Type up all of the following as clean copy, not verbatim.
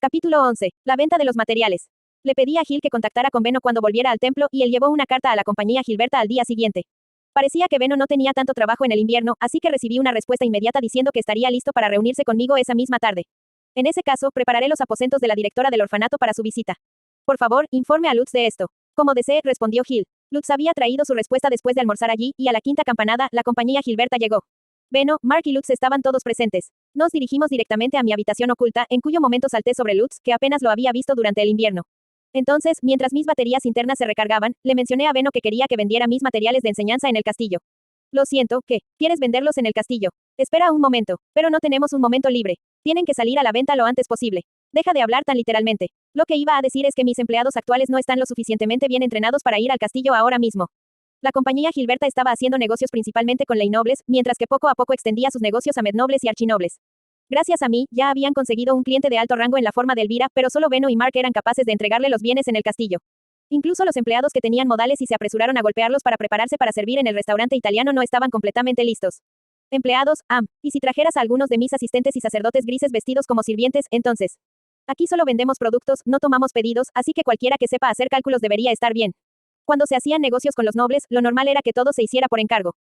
Capítulo 11. La venta de los materiales. Le pedí a Gil que contactara con Beno cuando volviera al templo y él llevó una carta a la compañía Gilberta al día siguiente. Parecía que Beno no tenía tanto trabajo en el invierno, así que recibí una respuesta inmediata diciendo que estaría listo para reunirse conmigo esa misma tarde. En ese caso, prepararé los aposentos de la directora del orfanato para su visita. Por favor, informe a Lutz de esto. Como desee, respondió Gil. Lutz había traído su respuesta después de almorzar allí, y a la quinta campanada, la compañía Gilberta llegó. Beno, Mark y Lutz estaban todos presentes. Nos dirigimos directamente a mi habitación oculta, en cuyo momento salté sobre Lutz, que apenas lo había visto durante el invierno. Entonces, mientras mis baterías internas se recargaban, le mencioné a Beno que quería que vendiera mis materiales de enseñanza en el castillo. Lo siento, ¿qué? ¿Quieres venderlos en el castillo? Espera un momento, pero no tenemos un momento libre. Tienen que salir a la venta lo antes posible. Deja de hablar tan literalmente. Lo que iba a decir es que mis empleados actuales no están lo suficientemente bien entrenados para ir al castillo ahora mismo. La compañía Gilberta estaba haciendo negocios principalmente con leynobles, mientras que poco a poco extendía sus negocios a mednobles y archinobles. Gracias a mí, ya habían conseguido un cliente de alto rango en la forma de Elvira, pero solo Beno y Mark eran capaces de entregarle los bienes en el castillo. Incluso los empleados que tenían modales y se apresuraron a golpearlos para prepararse para servir en el restaurante italiano no estaban completamente listos. Empleados, y si trajeras a algunos de mis asistentes y sacerdotes grises vestidos como sirvientes, entonces. Aquí solo vendemos productos, no tomamos pedidos, así que cualquiera que sepa hacer cálculos debería estar bien. Cuando se hacían negocios con los nobles, lo normal era que todo se hiciera por encargo.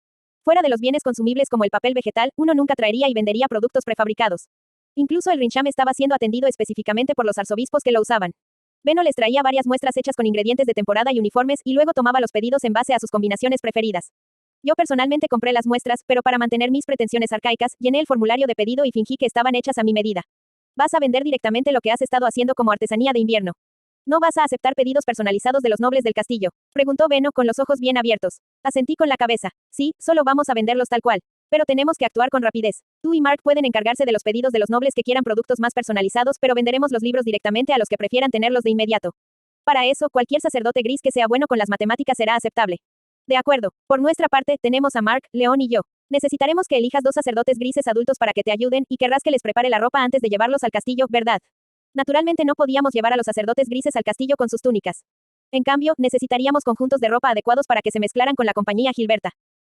Fuera de los bienes consumibles como el papel vegetal, uno nunca traería y vendería productos prefabricados. Incluso el rincham estaba siendo atendido específicamente por los arzobispos que lo usaban. Beno les traía varias muestras hechas con ingredientes de temporada y uniformes y luego tomaba los pedidos en base a sus combinaciones preferidas. Yo personalmente compré las muestras, pero para mantener mis pretensiones arcaicas, llené el formulario de pedido y fingí que estaban hechas a mi medida. ¿Vas a vender directamente lo que has estado haciendo como artesanía de invierno? ¿No vas a aceptar pedidos personalizados de los nobles del castillo? Preguntó Beno con los ojos bien abiertos. Asentí con la cabeza. Sí, solo vamos a venderlos tal cual. Pero tenemos que actuar con rapidez. Tú y Mark pueden encargarse de los pedidos de los nobles que quieran productos más personalizados, pero venderemos los libros directamente a los que prefieran tenerlos de inmediato. Para eso, cualquier sacerdote gris que sea bueno con las matemáticas será aceptable. De acuerdo. Por nuestra parte, tenemos a Mark, León y yo. Necesitaremos que elijas 2 sacerdotes grises adultos para que te ayuden, y querrás que les prepare la ropa antes de llevarlos al castillo, ¿verdad? Naturalmente no podíamos llevar a los sacerdotes grises al castillo con sus túnicas. En cambio, necesitaríamos conjuntos de ropa adecuados para que se mezclaran con la compañía Gilberta.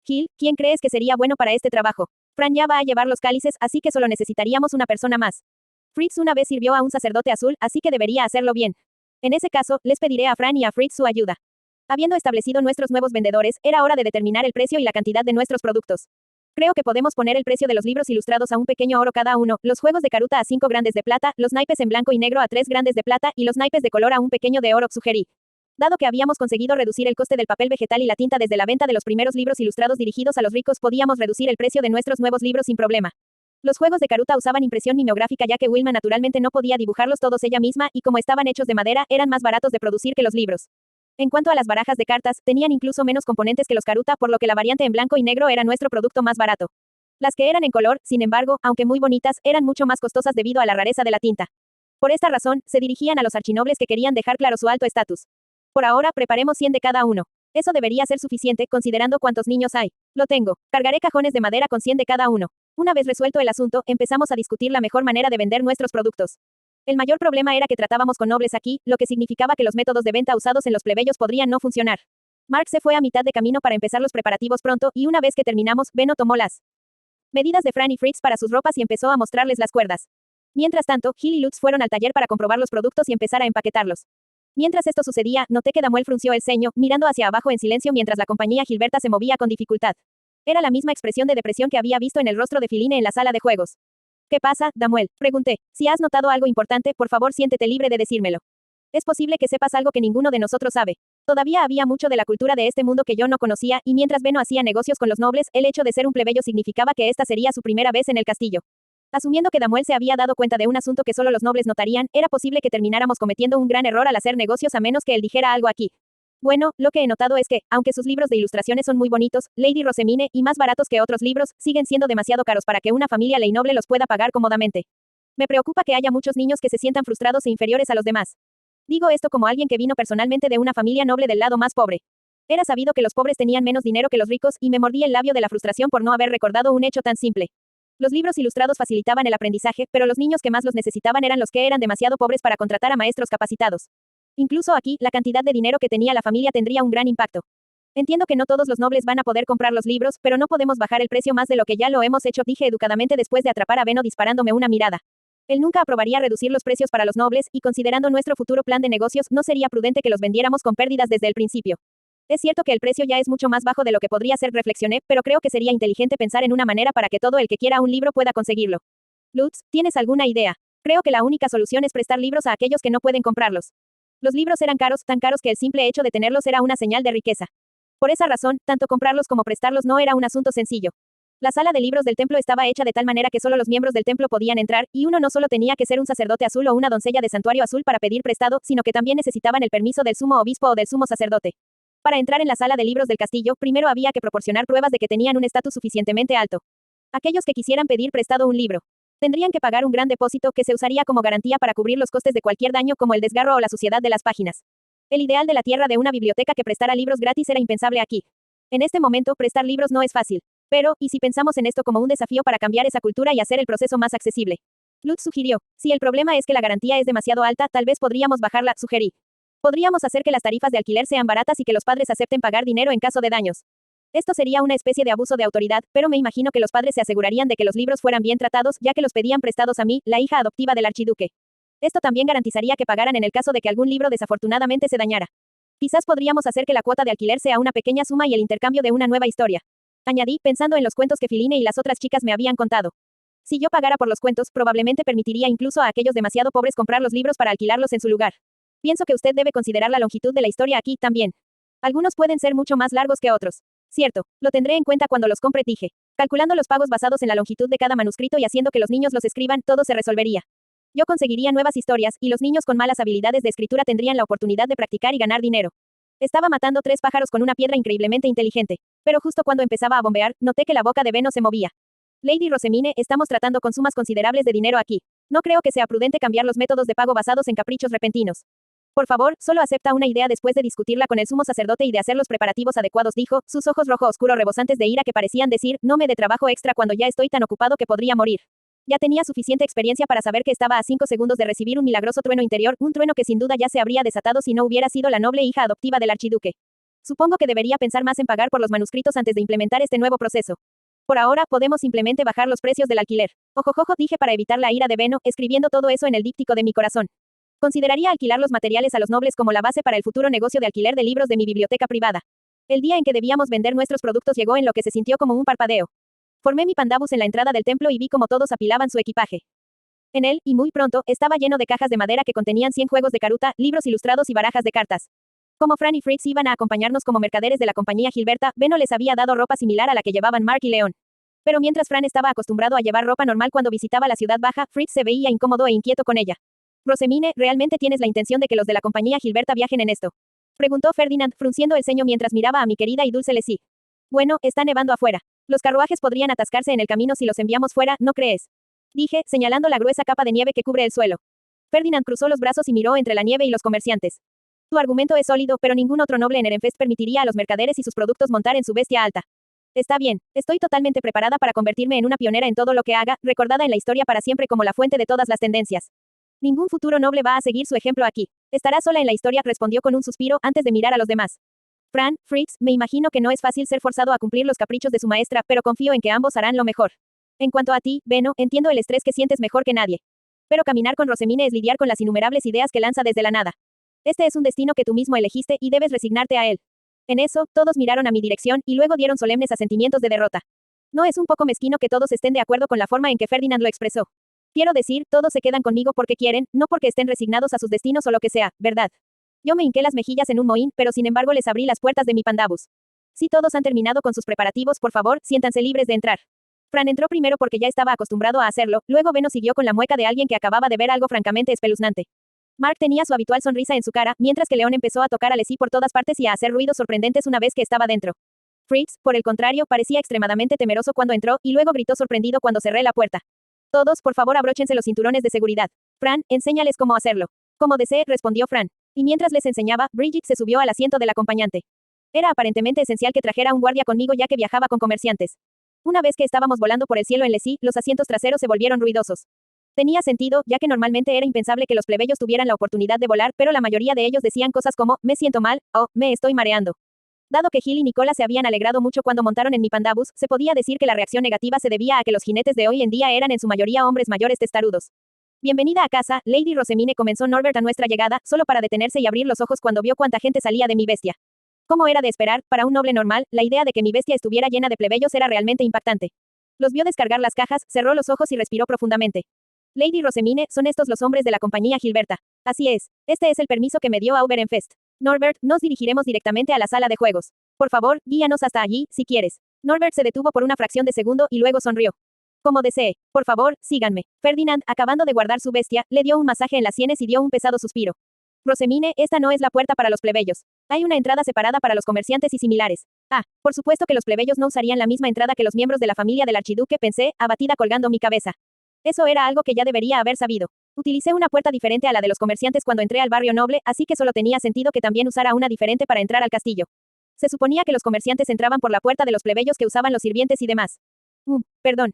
Gil, ¿quién crees que sería bueno para este trabajo? Fran ya va a llevar los cálices, así que solo necesitaríamos una persona más. Fritz una vez sirvió a un sacerdote azul, así que debería hacerlo bien. En ese caso, les pediré a Fran y a Fritz su ayuda. Habiendo establecido nuestros nuevos vendedores, era hora de determinar el precio y la cantidad de nuestros productos. Creo que podemos poner el precio de los libros ilustrados a un pequeño oro cada uno, los juegos de caruta a 5 grandes de plata, los naipes en blanco y negro a 3 grandes de plata y los naipes de color a un pequeño de oro, sugerí. Dado que habíamos conseguido reducir el coste del papel vegetal y la tinta desde la venta de los primeros libros ilustrados dirigidos a los ricos, podíamos reducir el precio de nuestros nuevos libros sin problema. Los juegos de caruta usaban impresión mimeográfica ya que Wilma naturalmente no podía dibujarlos todos ella misma y como estaban hechos de madera, eran más baratos de producir que los libros. En cuanto a las barajas de cartas, tenían incluso menos componentes que los caruta, por lo que la variante en blanco y negro era nuestro producto más barato. Las que eran en color, sin embargo, aunque muy bonitas, eran mucho más costosas debido a la rareza de la tinta. Por esta razón, se dirigían a los archinobles que querían dejar claro su alto estatus. Por ahora, preparemos 100 de cada uno. Eso debería ser suficiente, considerando cuántos niños hay. Lo tengo. Cargaré cajones de madera con 100 de cada uno. Una vez resuelto el asunto, empezamos a discutir la mejor manera de vender nuestros productos. El mayor problema era que tratábamos con nobles aquí, lo que significaba que los métodos de venta usados en los plebeyos podrían no funcionar. Mark se fue a mitad de camino para empezar los preparativos pronto, y una vez que terminamos, Beno tomó las medidas de Fran y Fritz para sus ropas y empezó a mostrarles las cuerdas. Mientras tanto, Gil y Lutz fueron al taller para comprobar los productos y empezar a empaquetarlos. Mientras esto sucedía, noté que Damuel frunció el ceño, mirando hacia abajo en silencio mientras la compañía Gilberta se movía con dificultad. Era la misma expresión de depresión que había visto en el rostro de Filine en la sala de juegos. ¿Qué pasa, Damuel? Pregunté. Si has notado algo importante, por favor siéntete libre de decírmelo. Es posible que sepas algo que ninguno de nosotros sabe. Todavía había mucho de la cultura de este mundo que yo no conocía, y mientras Beno hacía negocios con los nobles, el hecho de ser un plebeyo significaba que esta sería su primera vez en el castillo. Asumiendo que Damuel se había dado cuenta de un asunto que solo los nobles notarían, era posible que termináramos cometiendo un gran error al hacer negocios a menos que él dijera algo aquí. Bueno, lo que he notado es que, aunque sus libros de ilustraciones son muy bonitos, Lady Rosemine, y más baratos que otros libros, siguen siendo demasiado caros para que una familia leynoble los pueda pagar cómodamente. Me preocupa que haya muchos niños que se sientan frustrados e inferiores a los demás. Digo esto como alguien que vino personalmente de una familia noble del lado más pobre. Era sabido que los pobres tenían menos dinero que los ricos, y me mordí el labio de la frustración por no haber recordado un hecho tan simple. Los libros ilustrados facilitaban el aprendizaje, pero los niños que más los necesitaban eran los que eran demasiado pobres para contratar a maestros capacitados. Incluso aquí, la cantidad de dinero que tenía la familia tendría un gran impacto. Entiendo que no todos los nobles van a poder comprar los libros, pero no podemos bajar el precio más de lo que ya lo hemos hecho, dije educadamente después de atrapar a Beno disparándome una mirada. Él nunca aprobaría reducir los precios para los nobles, y considerando nuestro futuro plan de negocios, no sería prudente que los vendiéramos con pérdidas desde el principio. Es cierto que el precio ya es mucho más bajo de lo que podría ser, reflexioné, pero creo que sería inteligente pensar en una manera para que todo el que quiera un libro pueda conseguirlo. Lutz, ¿tienes alguna idea? Creo que la única solución es prestar libros a aquellos que no pueden comprarlos. Los libros eran caros, tan caros que el simple hecho de tenerlos era una señal de riqueza. Por esa razón, tanto comprarlos como prestarlos no era un asunto sencillo. La sala de libros del templo estaba hecha de tal manera que solo los miembros del templo podían entrar, y uno no solo tenía que ser un sacerdote azul o una doncella de santuario azul para pedir prestado, sino que también necesitaban el permiso del sumo obispo o del sumo sacerdote. Para entrar en la sala de libros del castillo, primero había que proporcionar pruebas de que tenían un estatus suficientemente alto. Aquellos que quisieran pedir prestado un libro tendrían que pagar un gran depósito que se usaría como garantía para cubrir los costes de cualquier daño como el desgarro o la suciedad de las páginas. El ideal de la tierra de una biblioteca que prestara libros gratis era impensable aquí. En este momento, prestar libros no es fácil. Pero, ¿y si pensamos en esto como un desafío para cambiar esa cultura y hacer el proceso más accesible? Lutz sugirió, si el problema es que la garantía es demasiado alta, tal vez podríamos bajarla, sugerí. Podríamos hacer que las tarifas de alquiler sean baratas y que los padres acepten pagar dinero en caso de daños. Esto sería una especie de abuso de autoridad, pero me imagino que los padres se asegurarían de que los libros fueran bien tratados, ya que los pedían prestados a mí, la hija adoptiva del archiduque. Esto también garantizaría que pagaran en el caso de que algún libro desafortunadamente se dañara. Quizás podríamos hacer que la cuota de alquiler sea una pequeña suma y el intercambio de una nueva historia. Añadí, pensando en los cuentos que Filine y las otras chicas me habían contado. Si yo pagara por los cuentos, probablemente permitiría incluso a aquellos demasiado pobres comprar los libros para alquilarlos en su lugar. Pienso que usted debe considerar la longitud de la historia aquí también. Algunos pueden ser mucho más largos que otros. Cierto, lo tendré en cuenta cuando los compre, dije. Calculando los pagos basados en la longitud de cada manuscrito y haciendo que los niños los escriban, todo se resolvería. Yo conseguiría nuevas historias, y los niños con malas habilidades de escritura tendrían la oportunidad de practicar y ganar dinero. Estaba matando 3 pájaros con una piedra increíblemente inteligente. Pero justo cuando empezaba a bombear, noté que la boca de Beno se movía. Lady Rosemine, estamos tratando con sumas considerables de dinero aquí. No creo que sea prudente cambiar los métodos de pago basados en caprichos repentinos. Por favor, solo acepta una idea después de discutirla con el sumo sacerdote y de hacer los preparativos adecuados, dijo, sus ojos rojo oscuro rebosantes de ira que parecían decir, no me dé trabajo extra cuando ya estoy tan ocupado que podría morir. Ya tenía suficiente experiencia para saber que estaba a 5 segundos de recibir un milagroso trueno interior, un trueno que sin duda ya se habría desatado si no hubiera sido la noble hija adoptiva del archiduque. Supongo que debería pensar más en pagar por los manuscritos antes de implementar este nuevo proceso. Por ahora, podemos simplemente bajar los precios del alquiler. Ojojojo, dije para evitar la ira de Beno, escribiendo todo eso en el díptico de mi corazón. Consideraría alquilar los materiales a los nobles como la base para el futuro negocio de alquiler de libros de mi biblioteca privada. El día en que debíamos vender nuestros productos llegó en lo que se sintió como un parpadeo. Formé mi pandabus en la entrada del templo y vi cómo todos apilaban su equipaje. En él, y muy pronto, estaba lleno de cajas de madera que contenían 100 juegos de caruta, libros ilustrados y barajas de cartas. Como Fran y Fritz iban a acompañarnos como mercaderes de la compañía Gilberta, Beno les había dado ropa similar a la que llevaban Mark y León. Pero mientras Fran estaba acostumbrado a llevar ropa normal cuando visitaba la ciudad baja, Fritz se veía incómodo e inquieto con ella. Rosemine, ¿realmente tienes la intención de que los de la compañía Gilberta viajen en esto? Preguntó Ferdinand, frunciendo el ceño mientras miraba a mi querida y dulce Leslie. Bueno, está nevando afuera. Los carruajes podrían atascarse en el camino si los enviamos fuera, ¿no crees? Dije, señalando la gruesa capa de nieve que cubre el suelo. Ferdinand cruzó los brazos y miró entre la nieve y los comerciantes. Tu argumento es sólido, pero ningún otro noble en Erenfest permitiría a los mercaderes y sus productos montar en su bestia alta. Está bien, estoy totalmente preparada para convertirme en una pionera en todo lo que haga, recordada en la historia para siempre como la fuente de todas las tendencias. Ningún futuro noble va a seguir su ejemplo aquí. Estará sola en la historia, respondió con un suspiro antes de mirar a los demás. Fran, Fritz, me imagino que no es fácil ser forzado a cumplir los caprichos de su maestra, pero confío en que ambos harán lo mejor. En cuanto a ti, Beno, entiendo el estrés que sientes mejor que nadie. Pero caminar con Rosemine es lidiar con las innumerables ideas que lanza desde la nada. Este es un destino que tú mismo elegiste y debes resignarte a él. En eso, todos miraron a mi dirección y luego dieron solemnes asentimientos de derrota. ¿No es un poco mezquino que todos estén de acuerdo con la forma en que Ferdinand lo expresó? Quiero decir, todos se quedan conmigo porque quieren, no porque estén resignados a sus destinos o lo que sea, ¿verdad? Yo me hinqué las mejillas en un mohín, pero sin embargo les abrí las puertas de mi pandabus. Si todos han terminado con sus preparativos, por favor, siéntanse libres de entrar. Fran entró primero porque ya estaba acostumbrado a hacerlo, luego Beno siguió con la mueca de alguien que acababa de ver algo francamente espeluznante. Mark tenía su habitual sonrisa en su cara, mientras que León empezó a tocar a Leslie por todas partes y a hacer ruidos sorprendentes una vez que estaba dentro. Fritz, por el contrario, parecía extremadamente temeroso cuando entró, y luego gritó sorprendido cuando cerré la puerta. Todos, por favor, abróchense los cinturones de seguridad. Fran, enséñales cómo hacerlo. Como desee, respondió Fran. Y mientras les enseñaba, Bridget se subió al asiento del acompañante. Era aparentemente esencial que trajera un guardia conmigo ya que viajaba con comerciantes. Una vez que estábamos volando por el cielo en Leslie, los asientos traseros se volvieron ruidosos. Tenía sentido, ya que normalmente era impensable que los plebeyos tuvieran la oportunidad de volar, pero la mayoría de ellos decían cosas como, me siento mal, o, me estoy mareando. Dado que Gil y Nicola se habían alegrado mucho cuando montaron en mi pandabus, se podía decir que la reacción negativa se debía a que los jinetes de hoy en día eran en su mayoría hombres mayores testarudos. Bienvenida a casa, Lady Rosemine, comenzó Norbert a nuestra llegada, solo para detenerse y abrir los ojos cuando vio cuánta gente salía de mi bestia. Como era de esperar, para un noble normal, la idea de que mi bestia estuviera llena de plebeyos era realmente impactante. Los vio descargar las cajas, cerró los ojos y respiró profundamente. Lady Rosemine, son estos los hombres de la compañía Gilberta. Así es. Este es el permiso que me dio Auberenfest. Norbert, nos dirigiremos directamente a la sala de juegos. Por favor, guíanos hasta allí, si quieres. Norbert se detuvo por una fracción de segundo y luego sonrió. Como desee. Por favor, síganme. Ferdinand, acabando de guardar su bestia, le dio un masaje en las sienes y dio un pesado suspiro. Rosemine, esta no es la puerta para los plebeyos. Hay una entrada separada para los comerciantes y similares. Ah, por supuesto que los plebeyos no usarían la misma entrada que los miembros de la familia del archiduque, pensé, abatida colgando mi cabeza. Eso era algo que ya debería haber sabido. Utilicé una puerta diferente a la de los comerciantes cuando entré al barrio noble, así que solo tenía sentido que también usara una diferente para entrar al castillo. Se suponía que los comerciantes entraban por la puerta de los plebeyos que usaban los sirvientes y demás. Perdón.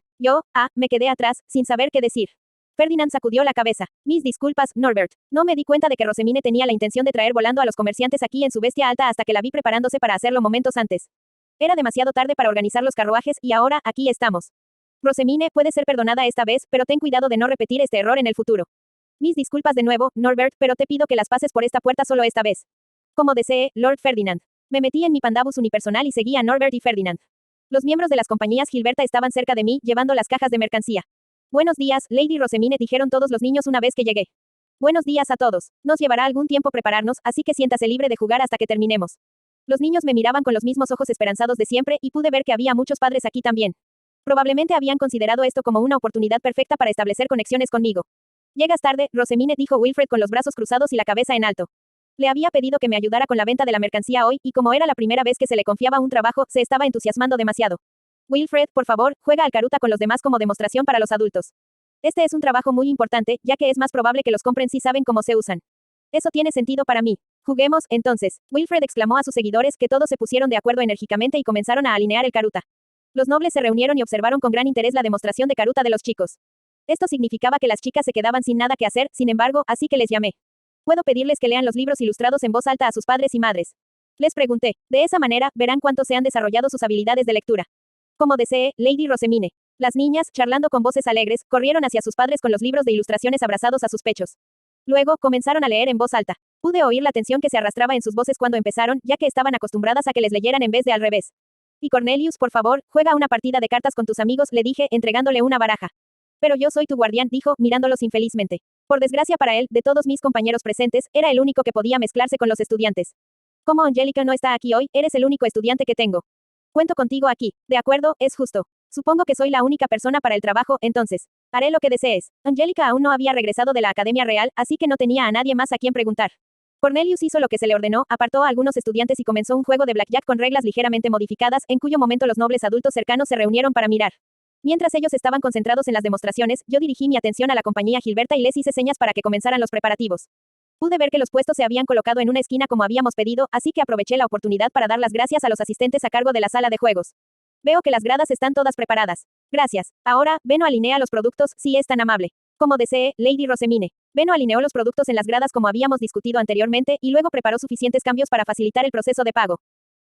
Me quedé atrás, sin saber qué decir. Ferdinand sacudió la cabeza. Mis disculpas, Norbert. No me di cuenta de que Rosemine tenía la intención de traer volando a los comerciantes aquí en su bestia alta hasta que la vi preparándose para hacerlo momentos antes. Era demasiado tarde para organizar los carruajes y ahora, aquí estamos. Rosemine, puede ser perdonada esta vez, pero ten cuidado de no repetir este error en el futuro. Mis disculpas de nuevo, Norbert, pero te pido que las pases por esta puerta solo esta vez. Como desee, Lord Ferdinand. Me metí en mi pandabus unipersonal y seguí a Norbert y Ferdinand. Los miembros de las compañías Gilberta estaban cerca de mí, llevando las cajas de mercancía. Buenos días, Lady Rosemine, dijeron todos los niños una vez que llegué. Buenos días a todos. Nos llevará algún tiempo prepararnos, así que siéntase libre de jugar hasta que terminemos. Los niños me miraban con los mismos ojos esperanzados de siempre, y pude ver que había muchos padres aquí también. Probablemente habían considerado esto como una oportunidad perfecta para establecer conexiones conmigo. Llegas tarde, Rosemine, dijo Wilfred con los brazos cruzados y la cabeza en alto. Le había pedido que me ayudara con la venta de la mercancía hoy, y como era la primera vez que se le confiaba un trabajo, se estaba entusiasmando demasiado. Wilfred, por favor, juega al caruta con los demás como demostración para los adultos. Este es un trabajo muy importante, ya que es más probable que los compren si saben cómo se usan. Eso tiene sentido para mí. Juguemos, entonces. Wilfred exclamó a sus seguidores que todos se pusieron de acuerdo enérgicamente y comenzaron a alinear el caruta. Los nobles se reunieron y observaron con gran interés la demostración de caruta de los chicos. Esto significaba que las chicas se quedaban sin nada que hacer, sin embargo, así que les llamé. Puedo pedirles que lean los libros ilustrados en voz alta a sus padres y madres. Les pregunté. De esa manera, verán cuánto se han desarrollado sus habilidades de lectura. Como desee, Lady Rosemine. Las niñas, charlando con voces alegres, corrieron hacia sus padres con los libros de ilustraciones abrazados a sus pechos. Luego, comenzaron a leer en voz alta. Pude oír la tensión que se arrastraba en sus voces cuando empezaron, ya que estaban acostumbradas a que les leyeran en vez de al revés. Y Cornelius, por favor, juega una partida de cartas con tus amigos, le dije, entregándole una baraja. Pero yo soy tu guardián, dijo, mirándolos infelizmente. Por desgracia para él, de todos mis compañeros presentes, era el único que podía mezclarse con los estudiantes. Como Angélica no está aquí hoy, eres el único estudiante que tengo. Cuento contigo aquí. De acuerdo, es justo. Supongo que soy la única persona para el trabajo, entonces. Haré lo que desees. Angélica aún no había regresado de la Academia Real, así que no tenía a nadie más a quien preguntar. Cornelius hizo lo que se le ordenó, apartó a algunos estudiantes y comenzó un juego de blackjack con reglas ligeramente modificadas, en cuyo momento los nobles adultos cercanos se reunieron para mirar. Mientras ellos estaban concentrados en las demostraciones, yo dirigí mi atención a la compañía Gilberta y les hice señas para que comenzaran los preparativos. Pude ver que los puestos se habían colocado en una esquina como habíamos pedido, así que aproveché la oportunidad para dar las gracias a los asistentes a cargo de la sala de juegos. Veo que las gradas están todas preparadas. Gracias. Ahora, Beno alinea los productos, si es tan amable. Como desee, Lady Rosemine. Beno alineó los productos en las gradas como habíamos discutido anteriormente, y luego preparó suficientes cambios para facilitar el proceso de pago.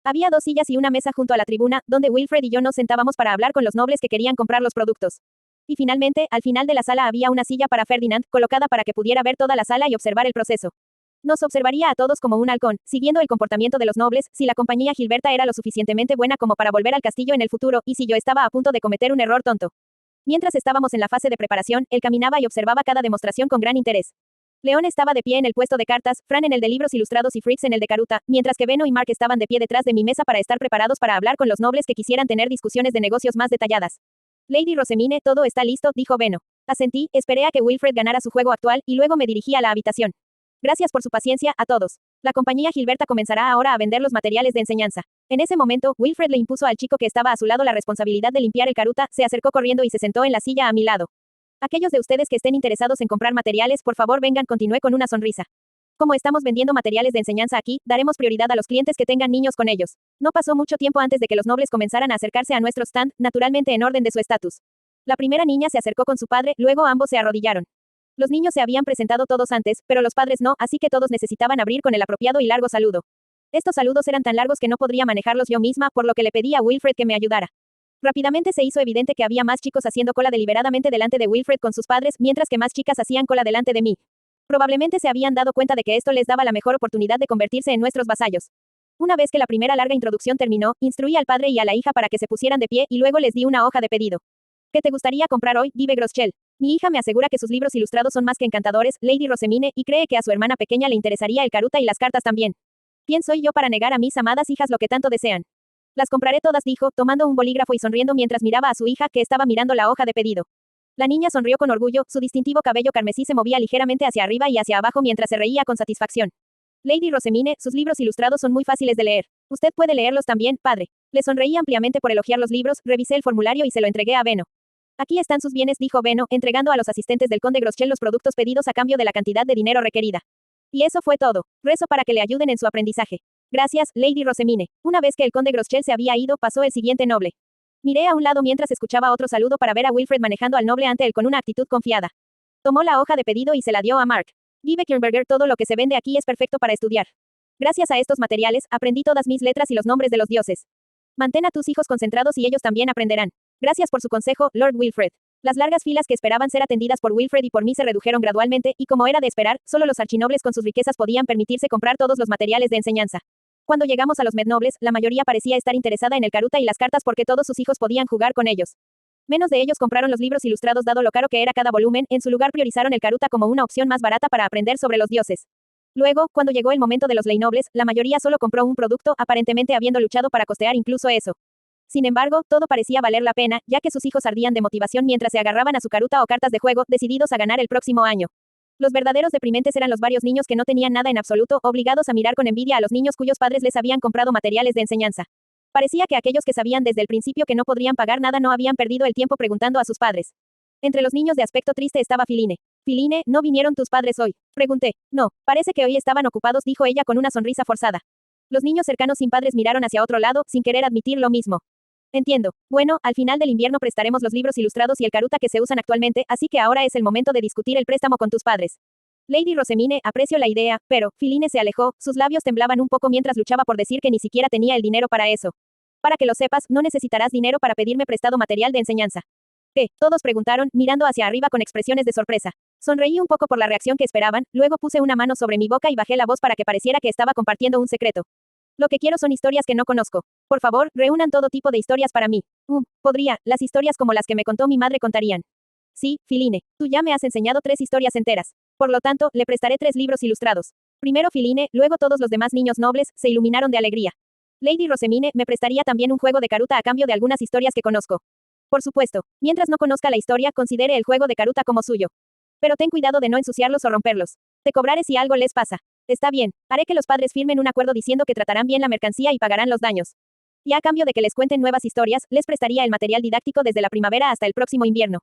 Había 2 sillas y una mesa junto a la tribuna, donde Wilfred y yo nos sentábamos para hablar con los nobles que querían comprar los productos. Y finalmente, al final de la sala había una silla para Ferdinand, colocada para que pudiera ver toda la sala y observar el proceso. Nos observaría a todos como un halcón, siguiendo el comportamiento de los nobles, si la compañía Gilberta era lo suficientemente buena como para volver al castillo en el futuro, y si yo estaba a punto de cometer un error tonto. Mientras estábamos en la fase de preparación, él caminaba y observaba cada demostración con gran interés. León estaba de pie en el puesto de cartas, Fran en el de libros ilustrados y Fritz en el de caruta, mientras que Beno y Mark estaban de pie detrás de mi mesa para estar preparados para hablar con los nobles que quisieran tener discusiones de negocios más detalladas. Lady Rosemine, todo está listo, dijo Beno. Asentí, esperé a que Wilfred ganara su juego actual, y luego me dirigí a la habitación. Gracias por su paciencia, a todos. La compañía Gilberta comenzará ahora a vender los materiales de enseñanza. En ese momento, Wilfred le impuso al chico que estaba a su lado la responsabilidad de limpiar el caruta, se acercó corriendo y se sentó en la silla a mi lado. Aquellos de ustedes que estén interesados en comprar materiales, por favor vengan, continué con una sonrisa. Como estamos vendiendo materiales de enseñanza aquí, daremos prioridad a los clientes que tengan niños con ellos. No pasó mucho tiempo antes de que los nobles comenzaran a acercarse a nuestro stand, naturalmente en orden de su estatus. La primera niña se acercó con su padre, luego ambos se arrodillaron. Los niños se habían presentado todos antes, pero los padres no, así que todos necesitaban abrir con el apropiado y largo saludo. Estos saludos eran tan largos que no podría manejarlos yo misma, por lo que le pedí a Wilfred que me ayudara. Rápidamente se hizo evidente que había más chicos haciendo cola deliberadamente delante de Wilfred con sus padres, mientras que más chicas hacían cola delante de mí. Probablemente se habían dado cuenta de que esto les daba la mejor oportunidad de convertirse en nuestros vasallos. Una vez que la primera larga introducción terminó, instruí al padre y a la hija para que se pusieran de pie y luego les di una hoja de pedido. ¿Qué te gustaría comprar hoy, Vive Groschel? Mi hija me asegura que sus libros ilustrados son más que encantadores, Lady Rosemine, y cree que a su hermana pequeña le interesaría el caruta y las cartas también. ¿Quién soy yo para negar a mis amadas hijas lo que tanto desean? Las compraré todas, dijo, tomando un bolígrafo y sonriendo mientras miraba a su hija que estaba mirando la hoja de pedido. La niña sonrió con orgullo, su distintivo cabello carmesí se movía ligeramente hacia arriba y hacia abajo mientras se reía con satisfacción. Lady Rosemine, sus libros ilustrados son muy fáciles de leer. Usted puede leerlos también, padre. Le sonreí ampliamente por elogiar los libros, revisé el formulario y se lo entregué a Beno. Aquí están sus bienes, dijo Beno, entregando a los asistentes del conde Groschel los productos pedidos a cambio de la cantidad de dinero requerida. Y eso fue todo. Rezo para que le ayuden en su aprendizaje. Gracias, Lady Rosemine. Una vez que el conde Groschel se había ido, pasó el siguiente noble. Miré a un lado mientras escuchaba otro saludo para ver a Wilfred manejando al noble ante él con una actitud confiada. Tomó la hoja de pedido y se la dio a Mark. Vive Kernberger, todo lo que se vende aquí es perfecto para estudiar. Gracias a estos materiales, aprendí todas mis letras y los nombres de los dioses. Mantén a tus hijos concentrados y ellos también aprenderán. Gracias por su consejo, Lord Wilfred. Las largas filas que esperaban ser atendidas por Wilfred y por mí se redujeron gradualmente, y como era de esperar, solo los archinobles con sus riquezas podían permitirse comprar todos los materiales de enseñanza. Cuando llegamos a los mednobles, la mayoría parecía estar interesada en el caruta y las cartas porque todos sus hijos podían jugar con ellos. Menos de ellos compraron los libros ilustrados dado lo caro que era cada volumen, en su lugar priorizaron el caruta como una opción más barata para aprender sobre los dioses. Luego, cuando llegó el momento de los leinobles, la mayoría solo compró un producto, aparentemente habiendo luchado para costear incluso eso. Sin embargo, todo parecía valer la pena, ya que sus hijos ardían de motivación mientras se agarraban a su caruta o cartas de juego, decididos a ganar el próximo año. Los verdaderos deprimentes eran los varios niños que no tenían nada en absoluto, obligados a mirar con envidia a los niños cuyos padres les habían comprado materiales de enseñanza. Parecía que aquellos que sabían desde el principio que no podrían pagar nada no habían perdido el tiempo preguntando a sus padres. Entre los niños de aspecto triste estaba Filine. Filine, ¿no vinieron tus padres hoy? Pregunté. No, parece que hoy estaban ocupados, dijo ella con una sonrisa forzada. Los niños cercanos sin padres miraron hacia otro lado, sin querer admitir lo mismo. Entiendo. Bueno, al final del invierno prestaremos los libros ilustrados y el caruta que se usan actualmente, así que ahora es el momento de discutir el préstamo con tus padres. Lady Rosemine, aprecio la idea, pero, Filine se alejó, sus labios temblaban un poco mientras luchaba por decir que ni siquiera tenía el dinero para eso. Para que lo sepas, no necesitarás dinero para pedirme prestado material de enseñanza. ¿Qué? Todos preguntaron, mirando hacia arriba con expresiones de sorpresa. Sonreí un poco por la reacción que esperaban, luego puse una mano sobre mi boca y bajé la voz para que pareciera que estaba compartiendo un secreto. Lo que quiero son historias que no conozco. Por favor, reúnan todo tipo de historias para mí. Podría, las historias como las que me contó mi madre contarían. Sí, Filine, tú ya me has enseñado 3 historias enteras. Por lo tanto, le prestaré 3 libros ilustrados. Primero Filine, luego todos los demás niños nobles, se iluminaron de alegría. Lady Rosemine, me prestaría también un juego de caruta a cambio de algunas historias que conozco. Por supuesto, mientras no conozca la historia, considere el juego de caruta como suyo. Pero ten cuidado de no ensuciarlos o romperlos. Te cobraré si algo les pasa. Está bien, haré que los padres firmen un acuerdo diciendo que tratarán bien la mercancía y pagarán los daños. Y a cambio de que les cuenten nuevas historias, les prestaría el material didáctico desde la primavera hasta el próximo invierno.